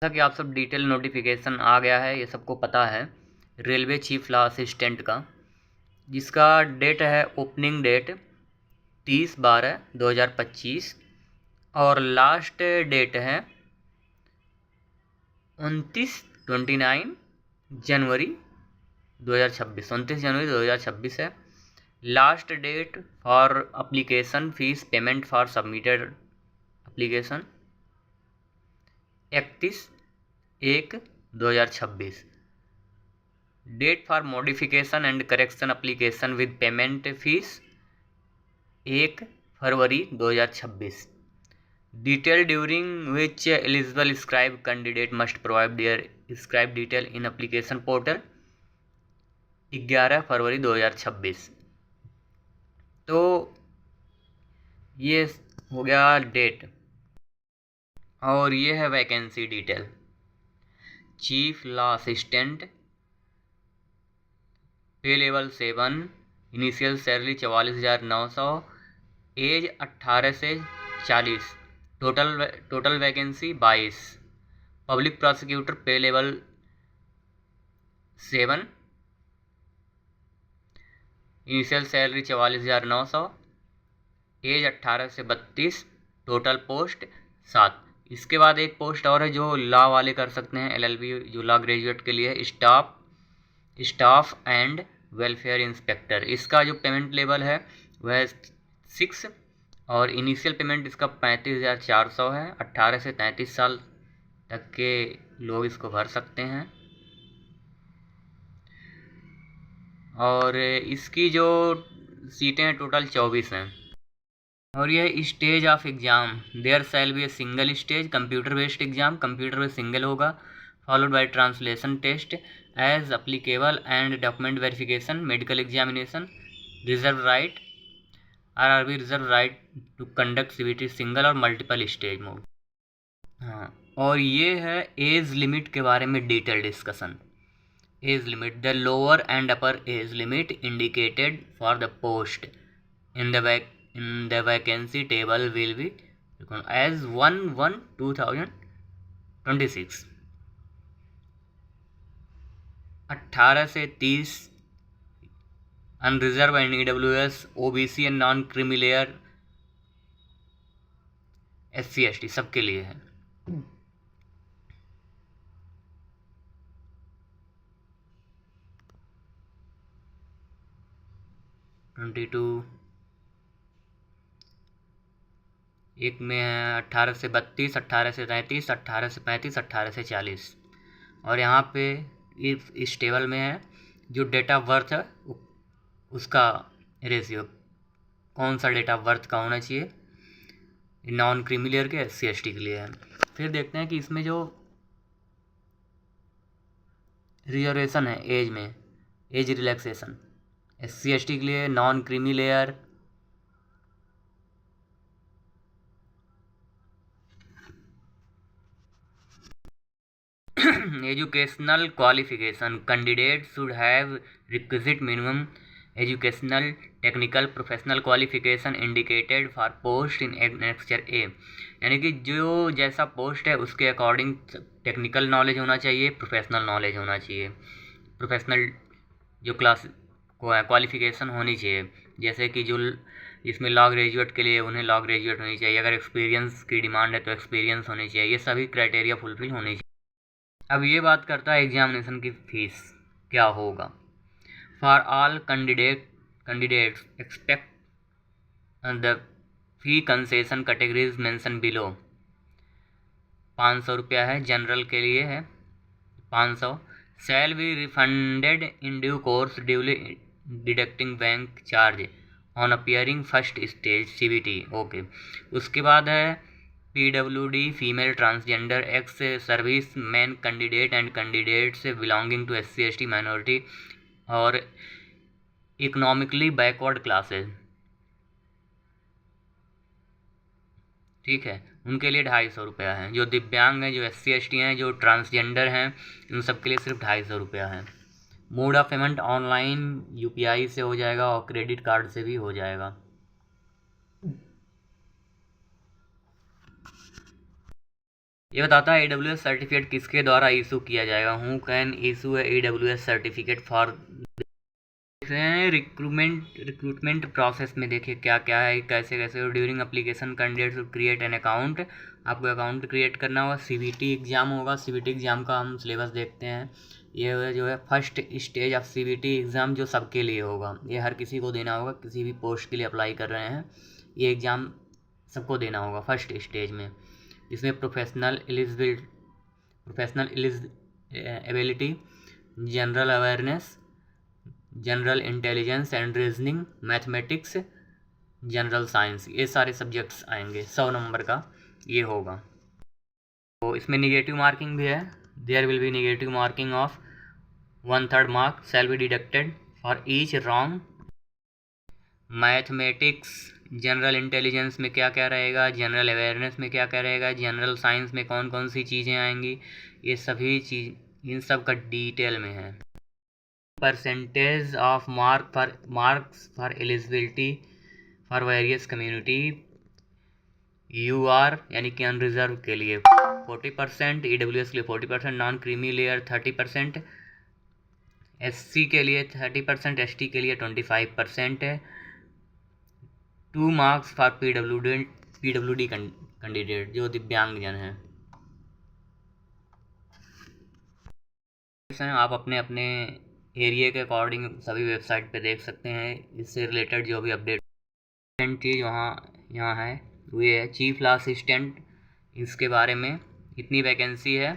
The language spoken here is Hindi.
जैसा कि आप सब डिटेल नोटिफिकेशन आ गया है, ये सबको पता है, रेलवे चीफ लॉ असिस्टेंट का, जिसका डेट है ओपनिंग डेट 30/12/2025 और लास्ट डेट है 29 जनवरी 2026। 29 जनवरी 2026 है last date for application fees payment for submitted application 31/1/2026। Date for modification and correction application with payment fees 1 फरवरी 2026। Detail during which eligible scribe candidate must provide their scribe detail in application portal 11 फरवरी 2026। तो ये हो गया डेट और ये है vacancy detail. Chief law assistant, pay level 7, initial salary 44,900, age 18 से 40, टोटल वैकेंसी 22। पब्लिक प्रोसिक्यूटर पे लेवल 7, इनिशियल सैलरी 44,900, एज 18 से 32, टोटल पोस्ट 7। इसके बाद एक पोस्ट और है जो लॉ वाले कर सकते हैं, LLB जो लॉ ग्रेजुएट के लिए, स्टाफ एंड वेलफेयर इंस्पेक्टर। इसका जो पेमेंट लेवल है वह 6 और इनिशियल पेमेंट इसका 35,400 है। 18 से 33 साल तक के लोग इसको भर सकते हैं। और इसकी जो सीटें हैं टोटल 24 हैं। और यह stage of exam, there shall be a single stage computer based exam, computer based single होगा, followed by translation test as applicable and document verification, medical examination, reserve right RRB reserve right to conduct CBT single और मल्टीपल स्टेज मोड। हाँ, और ये है एज लिमिट के बारे में detail discussion. Age limit, the lower and upper age limit indicated for the post in the vacancy table will be as 1/1/2026। 18 से 30 unreserved and EWS, OBC and non creamy layer, SC ST सबके लिए है। एक में है 18 से 32, 18 से 33, 18 से 35, 18 से 40। और यहाँ पे इस टेबल में है जो डेट ऑफ बर्थ है उसका रेशियो, कौन सा डेट ऑफ बर्थ का होना चाहिए, नॉन क्रीमी लेयर के, SC ST के लिए है। फिर देखते हैं कि इसमें जो रिजर्वेशन है एज में, एज रिलैक्सेशन, SC ST के लिए non creamy layer, educational qualification, candidate should have requisite minimum educational technical professional qualification indicated for post in annexure A। यानी कि जो जैसा पोस्ट है उसके अकॉर्डिंग टेक्निकल नॉलेज होना चाहिए, प्रोफेशनल नॉलेज होना चाहिए, प्रोफेशनल जो क्लास क्वालिफिकेशन होनी चाहिए। जैसे कि जो इसमें लॉ ग्रेजुएट के लिए उन्हें लॉ ग्रेजुएट होनी चाहिए, अगर एक्सपीरियंस की डिमांड है तो एक्सपीरियंस होनी चाहिए, ये सभी क्राइटेरिया फुलफिल होनी चाहिए। अब ये बात करता है एग्जामिनेशन की फीस क्या होगा। For all candidates expect the fee concession categories mention below. 500 रुपया है, जनरल के लिए है 500। Shall be refunded in due course duly deducting bank charge on appearing first stage CBT। Okay, उसके बाद है PWD female transgender ex service man candidate and candidates belonging to SC ST minority और इकोनॉमिकली बैकवर्ड क्लासेज, ठीक है, उनके लिए 250 रुपया है। जो दिव्यांग हैं, जो SC ST हैं, जो ट्रांसजेंडर हैं, उन सब के लिए सिर्फ 250 रुपया है। Mode of payment online UPI से हो जाएगा और क्रेडिट कार्ड से भी हो जाएगा। ये बताता है AWS सर्टिफिकेट किसके द्वारा इशू किया जाएगा। हु कैन इशू है AWS certificate for. Recruitment process में देखिए क्या क्या है, कैसे कैसे। During application candidate to create an account, आपको अकाउंट क्रिएट करना होगा। CBT एग्ज़ाम होगा, CBT एग्ज़ाम का हम सिलेबस देखते हैं। ये जो है first stage of CBT exam जो सबके लिए होगा, ये हर किसी को देना होगा, किसी भी पोस्ट के लिए अप्लाई कर रहे हैं ये एग्ज़ाम सबको देना होगा फर्स्ट स्टेज में। इसमें professional ability, general awareness, general intelligence and reasoning, mathematics, general science, ये सारे सब्जेक्ट्स आएंगे। 100 नंबर का ये होगा। तो इसमें निगेटिव मार्किंग भी है। There will be negative marking of 1/3 mark shall be deducted for each wrong. Mathematics, general intelligence में क्या क्या रहेगा, जनरल अवेयरनेस में क्या क्या रहेगा, जनरल साइंस में कौन कौन सी चीज़ें आएंगी, ये सभी चीज़ इन सब का डिटेल में है। Percentage of marks for eligibility for various community. UR यानी कि अनरिजर्व के लिए 40%, EWS के लिए 40%, नॉन क्रीमी लेयर 30%, SC के लिए 30%, ST के लिए 25% है। 2 मार्क्स फॉर PWD कैंडिडेट जो दिव्यांगजन हैं। आप अपने अपने एरिया के अकॉर्डिंग सभी वेबसाइट पे देख सकते हैं। इससे रिलेटेड जो भी अपडेट चीज़ यहाँ है वो ये है चीफ लॉ असिस्टेंट। इसके बारे में कितनी वैकेंसी है